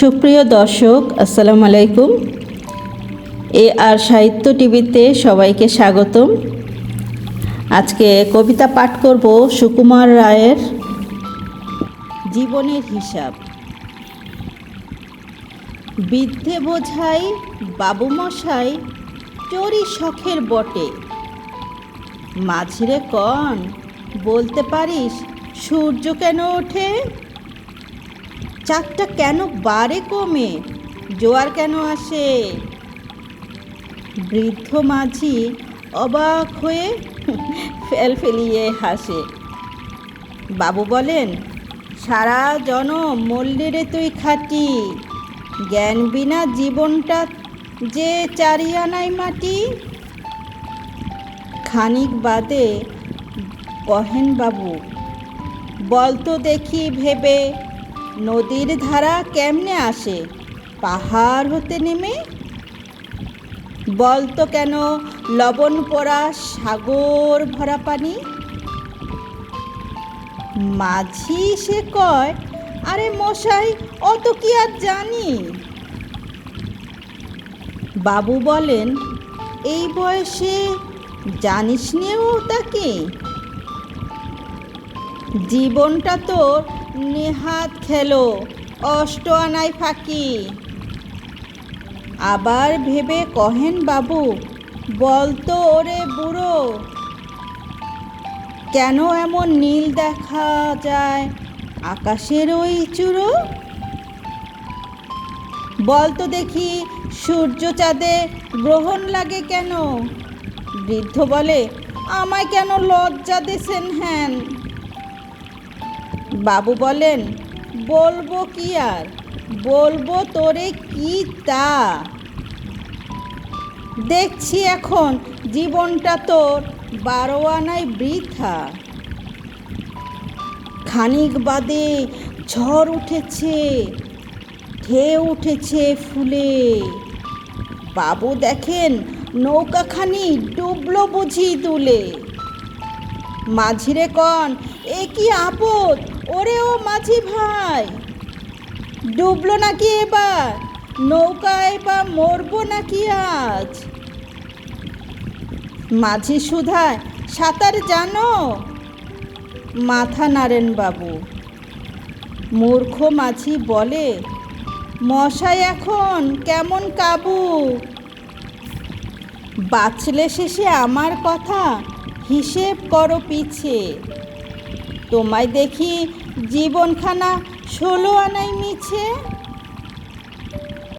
সুপ্রিয় দর্শক, আসসালামু আলাইকুম। আর সাহিত্য টিভিতে সবাইকে স্বাগতম। আজকে কবিতা পাঠ করব সুকুমার রায়ের জীবনের হিসাব। বৃদ্ধে বোঝাই বাবুমশাই চোরি শখের বটে, মাঝিরে কন বলতে পারিস সূর্য কেন ওঠে? চাঁদটা কেন বারে কমে, জোয়ার কেন আসে? বৃদ্ধ মাঝি অবাক হয়ে ফেলিয়ে হাসে। বাবু বলেন, সারা জনম মরলি রে তুই খাটি, জ্ঞান বিনা জীবনটা যে চারিয়ানাই মাটি। খানিক বাদে কহেন বাবু, বলতো দেখি ভেবে, নদীর ধারা কেমনে আসে পাহাড় হতে নেমে? বলতো কেন লবণ পোড়া সাগর ভরা পানি? মাঝি সে কয়, আরে মশাই অত কি আর জানি। বাবু বলেন, এই বয়সে জানিস নিও তাকে? জীবনটা তোর নেহাত খেলো অষ্ট আনায় ফাঁকি। আবার ভেবে কহেন বাবু, বলতো ওরে বুড়ো, কেন এমন নীল দেখা যায় আকাশের ওই চূড়ো? বলতো দেখি সূর্য চাঁদে গ্রহণ লাগে কেন? বৃদ্ধ বলে, আমায় কেন লজ্জা দেছেন হ্যান? বাবু বলেন, বলবো কি আর, বলবো তোরে কি তা? দেখছি এখন জীবনটা তোর 12 আনায় বৃথা। খানিক বাদে ঝড় উঠেছে, ঢেউ উঠেছে ফুলে। বাবু দেখেন নৌকাখানি ডুবলো বুঝি তুলে। মাঝিরে কন, এ কি আপদ ওরে ও মাঝি ভাই, ডুবলো নাকি এবার? নৌকায় বা মরবো নাকি আজ? মাঝি সুধায়, সাঁতার জানো? মাথা নাড়েন বাবু। মূর্খ মাঝি বলে, মশাই এখন কেমন কাবু? বাঁচলে শেষে আমার কথা হিসেব করো পিছে, তোমায় দেখি জীবনখানা 16 আনাই মিছে।